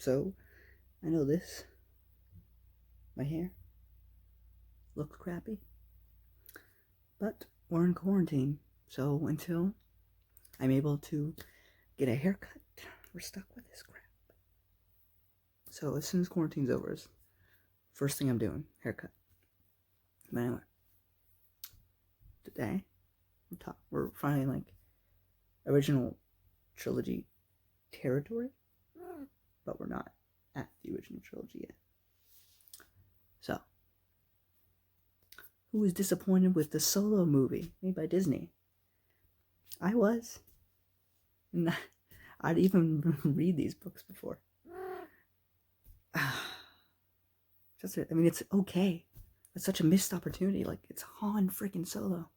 So, I know this. My hair looks crappy. But we're in quarantine, so until I'm able to get a haircut, we're stuck with this crap. So as soon as quarantine's over, first thing I'm doing, haircut. But anyway, today we're finally like original trilogy territory, but we're not at the original trilogy yet. So, who was disappointed with the Solo movie made by Disney? I was. And I'd even read these books before. It's okay. It's such a missed opportunity. Like, it's Han freaking Solo.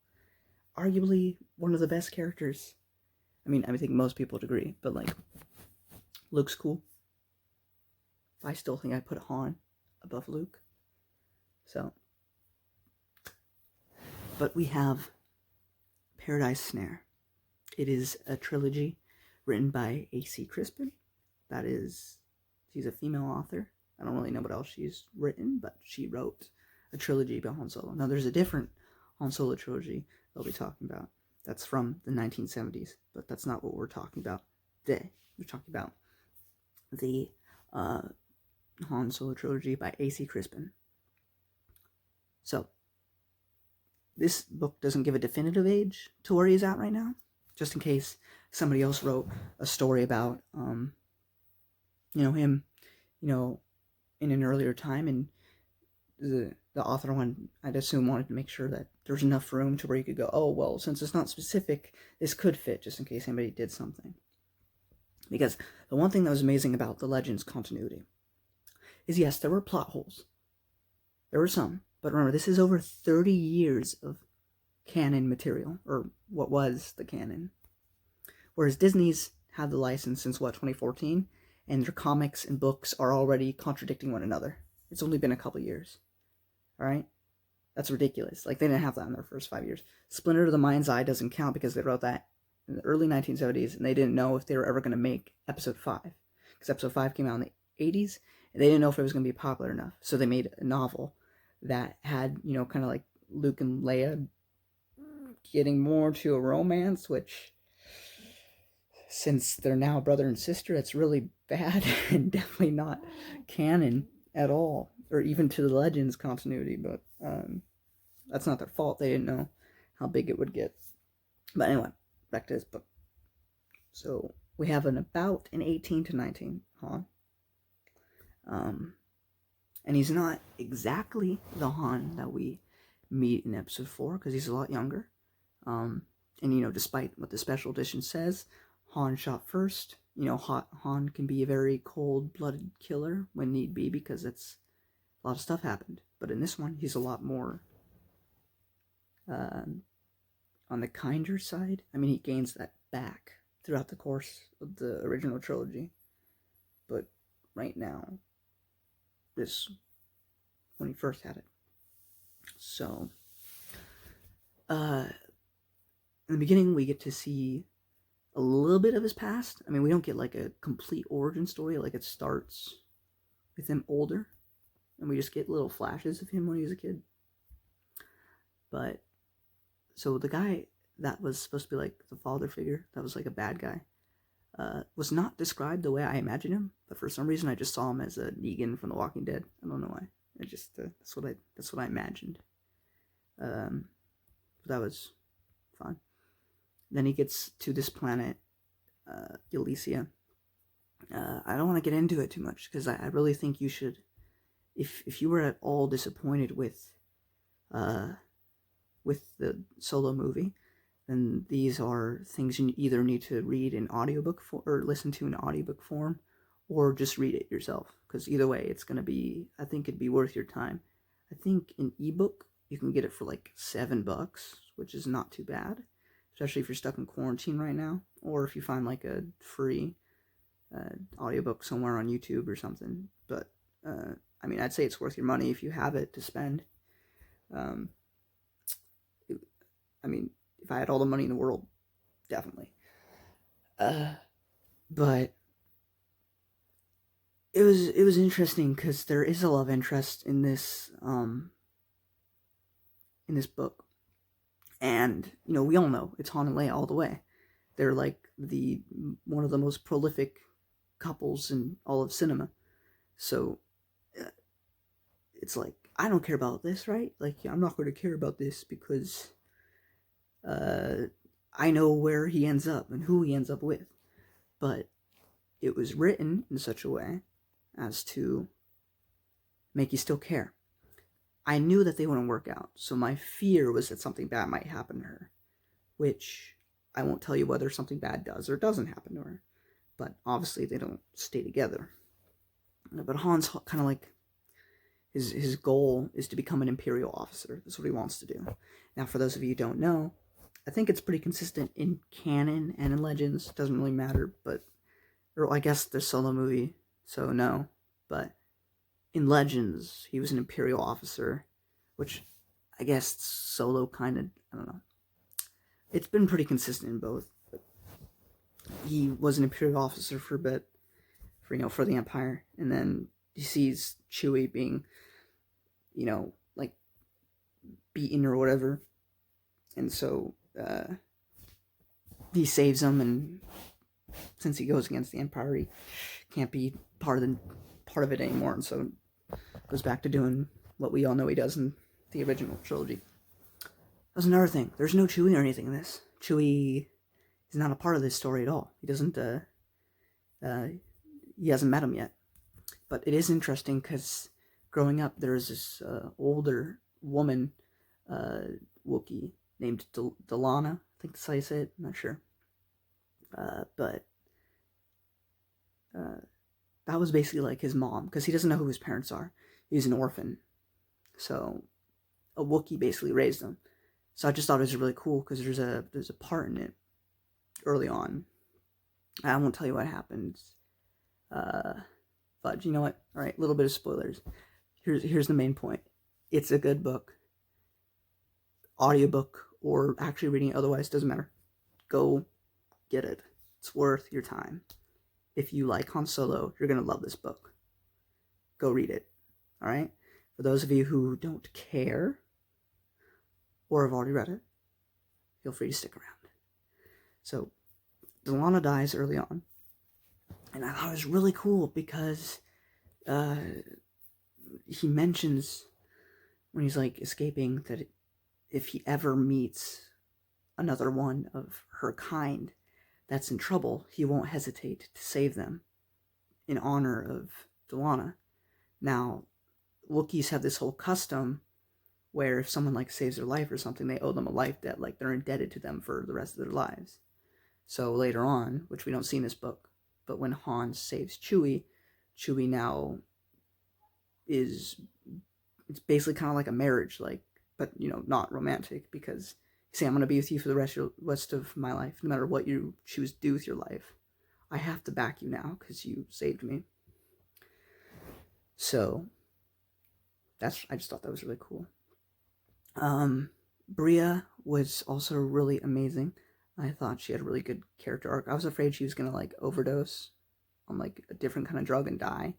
Arguably one of the best characters. I think most people would agree, but like, Luke's cool. I still think I put Han above Luke. So, but we have Paradise Snare. It is a trilogy written by A.C. Crispin. She's a female author. I don't really know what else she's written, but she wrote a trilogy about Han Solo. Now, there's a different Han Solo trilogy they'll be talking about. That's from the 1970s, but that's not what we're talking about today. We're talking about the Han Solo Trilogy by A.C. Crispin. So, this book doesn't give a definitive age to where he's at right now, just in case somebody else wrote a story about, him, in an earlier time, and the author I'd assume wanted to make sure that there's enough room to where you could go, oh, well, since it's not specific, this could fit, just in case anybody did something. Because the one thing that was amazing about the Legends continuity is, yes, there were plot holes. There were some. But remember, this is over 30 years of canon material, or what was the canon. Whereas Disney's had the license since, 2014? And their comics and books are already contradicting one another. It's only been a couple years. Alright? That's ridiculous. Like, they didn't have that in their first 5 years. Splinter of the Mind's Eye doesn't count because they wrote that in the early 1970s, and they didn't know if they were ever going to make episode 5. Because episode 5 came out in the 80s, and they didn't know if it was going to be popular enough. So they made a novel that had, kind of like Luke and Leia getting more to a romance, which, since they're now brother and sister, it's really bad and definitely not canon at all, or even to the Legends continuity, but that's not their fault. They didn't know how big it would get. But anyway, back to this book. So we have about an 18 to 19 Han. And he's not exactly the Han that we meet in episode 4, because he's a lot younger. And, despite what the special edition says, Han shot first. Han can be a very cold-blooded killer when need be, because a lot of stuff happened. But in this one, he's a lot more on the kinder side. He gains that back throughout the course of the original trilogy. But right now, when he first had it. So, in the beginning, we get to see a little bit of his past. We don't get like a complete origin story. Like, it starts with him older, and we just get little flashes of him when he was a kid. But, so the guy that was supposed to be like the father figure, that was like a bad guy, was not described the way I imagined him, but for some reason I just saw him as a Negan from The Walking Dead. I don't know why. It just that's what I imagined. But that was fun. Then he gets to this planet, Elysia. I don't want to get into it too much, because I really think you should, if you were at all disappointed with the Solo movie, then these are things you either need to read in audiobook or listen to in audiobook form, or just read it yourself, because either way, it's going to be, I think it'd be worth your time. I think in ebook, you can get it for like $7, which is not too bad, especially if you're stuck in quarantine right now, or if you find like a free audiobook somewhere on YouTube or something. But, I'd say it's worth your money if you have it to spend. If I had all the money in the world, definitely. But it was interesting because there is a love interest in this book, and we all know it's Han and Leia all the way. They're like the one of the most prolific couples in all of cinema. So it's like, I don't care about this, right? Like, I'm not going to care about this because I know where he ends up and who he ends up with. But it was written in such a way as to make you still care. I knew that they wouldn't work out, so my fear was that something bad might happen to her, which I won't tell you whether something bad does or doesn't happen to her, but obviously they don't stay together. But Han's kind of like, his goal is to become an Imperial officer. That's what he wants to do. Now, for those of you who don't know, I think it's pretty consistent in canon and in Legends. It doesn't really matter, but, or I guess the Solo movie, so no, but in Legends, he was an Imperial officer, which I guess Solo kind of, I don't know. It's been pretty consistent in both. But he was an Imperial officer for a bit, for the Empire, and then he sees Chewie being, like, beaten or whatever, and so he saves him, and since he goes against the Empire, he can't be part of it anymore, and so goes back to doing what we all know he does in the original trilogy. That's another thing. There's no Chewie or anything in this. Chewie is not a part of this story at all. He doesn't, he hasn't met him yet. But it is interesting because growing up, there was this older woman, Wookiee, named Delana. I think that's how you say it. I'm not sure. But that was basically like his mom, because he doesn't know who his parents are. He's an orphan. So a Wookiee basically raised him. So I just thought it was really cool because there's a part in it early on. I won't tell you what happens. But you know what? All right, a little bit of spoilers. Here's the main point. It's a good book. Audiobook or actually reading it otherwise, doesn't matter. Go get it. It's worth your time. If you like Han Solo, you're going to love this book. Go read it. All right? For those of you who don't care or have already read it, feel free to stick around. So, Delana dies early on. And I thought it was really cool because he mentions when he's like escaping that if he ever meets another one of her kind that's in trouble, he won't hesitate to save them in honor of Delana. Now, Wookiees have this whole custom where if someone like saves their life or something, they owe them a life debt, like they're indebted to them for the rest of their lives. So later on, which we don't see in this book, but when Han saves Chewie now it's basically kind of like a marriage, like, but not romantic, because you say, I'm going to be with you for the rest of my life, no matter what you choose to do with your life. I have to back you now because you saved me. So I just thought that was really cool. Bria was also really amazing. I thought she had a really good character arc. I was afraid she was going to like overdose on like a different kind of drug and die,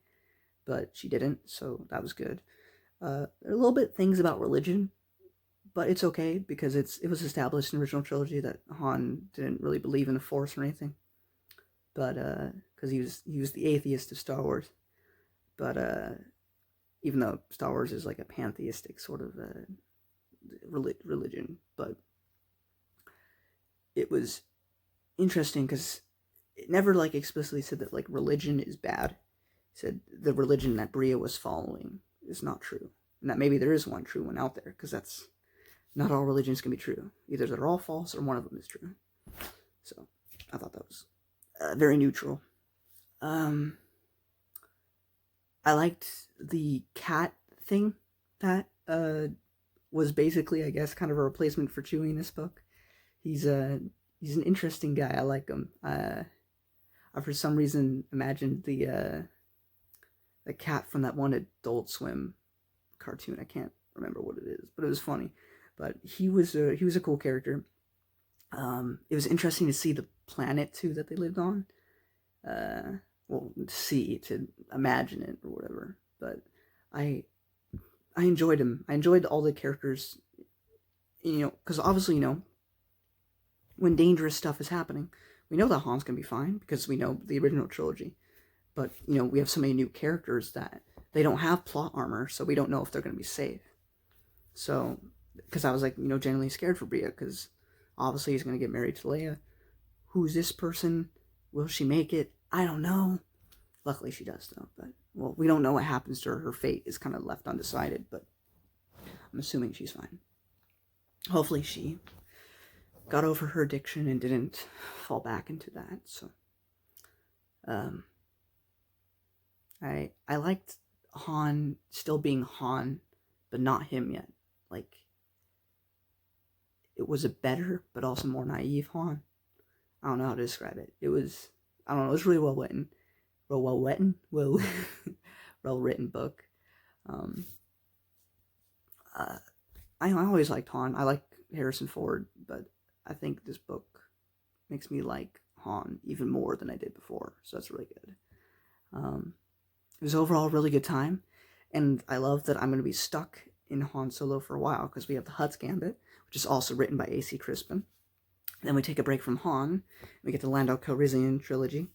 but she didn't, so that was good. There are a little bit things about religion, but it's okay because it was established in the original trilogy that Han didn't really believe in the Force or anything, but because he was the atheist of Star Wars. But even though Star Wars is like a pantheistic sort of religion, but it was interesting because it never like explicitly said that like religion is bad. It said the religion that Bria was following is not true, and that maybe there is one true one out there, because that's not all religions can be true. Either they're all false or one of them is true. So I thought that was very neutral. I liked the cat thing that was basically, I guess, kind of a replacement for Chewie in this book. He's an interesting guy. I like him. I for some reason imagined the cat from that one Adult Swim cartoon. I can't remember what it is, but it was funny. But he was a cool character. It was interesting to see the planet too that they lived on. well, see, to imagine it or whatever. But I enjoyed him. I enjoyed all the characters, because obviously, when dangerous stuff is happening, we know that Han's gonna be fine because we know the original trilogy. But, we have so many new characters that they don't have plot armor, so we don't know if they're gonna be safe. So, because I was like, genuinely scared for Bria, because obviously he's gonna get married to Leia. Who's this person? Will she make it? I don't know. Luckily she does, though. But, well, we don't know what happens to her. Her fate is kind of left undecided, but I'm assuming she's fine. Hopefully she got over her addiction and didn't fall back into that. So, I liked Han still being Han, but not him yet. Like, it was a better, but also more naive Han. I don't know how to describe it. It was, I don't know, it was really well written. Well written book. I always liked Han. I like Harrison Ford, but I think this book makes me like Han even more than I did before. So that's really good. It was overall a really good time, and I love that I'm going to be stuck in Han Solo for a while because we have the Hutt's Gambit, which is also written by A.C. Crispin. Then we take a break from Han, and we get the Lando Calrissian trilogy,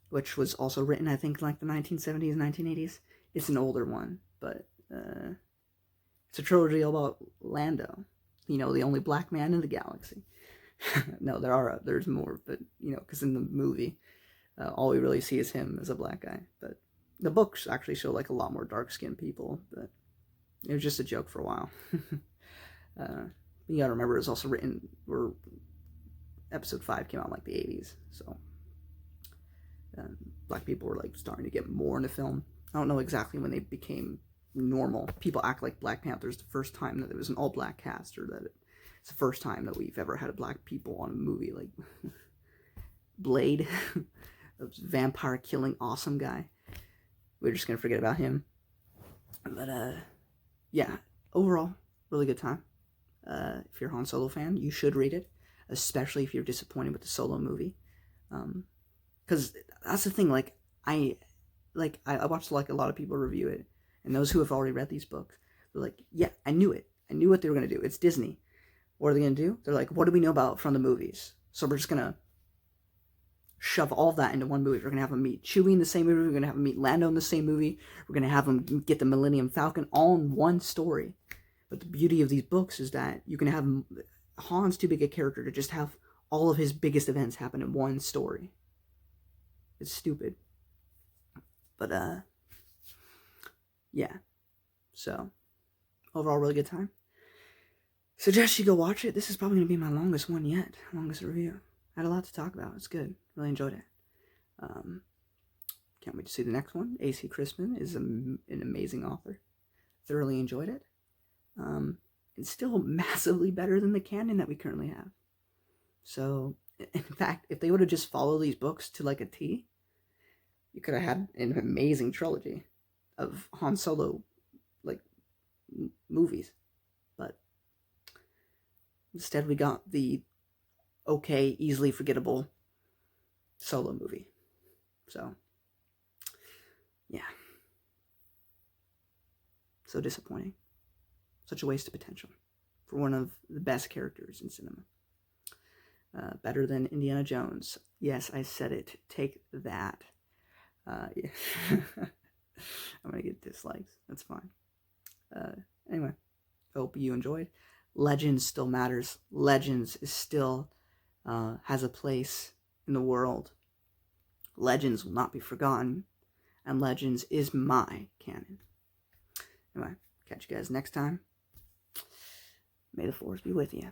which was also written, I think, like the 1970s, 1980s. It's an older one, but it's a trilogy all about Lando, the only black man in the galaxy. No, there's more, but, because in the movie, all we really see is him as a black guy. But the books actually show, like, a lot more dark-skinned people, but it was just a joke for a while. You gotta remember, it was also written, episode 5 came out in, like, the 80s, so black people were, like, starting to get more into film. I don't know exactly when they became normal. People act like Black Panther's the first time that it was an all-black cast, or that it's the first time that we've ever had black people on a movie. Like Blade, a vampire-killing awesome guy. We're just gonna forget about him. But yeah, overall, really good time. If you're a Han Solo fan, you should read it, especially if you're disappointed with the Solo movie. Because that's the thing, I watched, like, a lot of people review it, and those who have already read these books, they're like, yeah, I knew it. I knew what they were going to do. It's Disney. What are they going to do? They're like, what do we know about from the movies? So we're just going to shove all of that into one movie. We're going to have them meet Chewie in the same movie. We're going to have them meet Lando in the same movie. We're going to have them get the Millennium Falcon all in one story. But the beauty of these books is that you can have Han's too big a character to just have all of his biggest events happen in one story. It's stupid. But, yeah. So, overall, really good time. Suggest you go watch it. This is probably going to be my longest one yet. Longest review. I had a lot to talk about. It's good. Really enjoyed it. Can't wait to see the next one. A.C. Crispin is an amazing author. Thoroughly enjoyed it. It's still massively better than the canon that we currently have. So, in fact, if they would have just followed these books to, like, a T, you could have had an amazing trilogy of Han Solo, like, movies. But instead we got the okay, easily forgettable Solo movie. So, yeah. So disappointing. Such a waste of potential for one of the best characters in cinema. Better than Indiana Jones. Yes, I said it. Take that. Yeah. I'm gonna get dislikes. That's fine. Anyway, hope you enjoyed. Legends still matters. Legends is still has a place in the world. Legends will not be forgotten, and Legends is my canon. Anyway, catch you guys next time. May the Force be with you.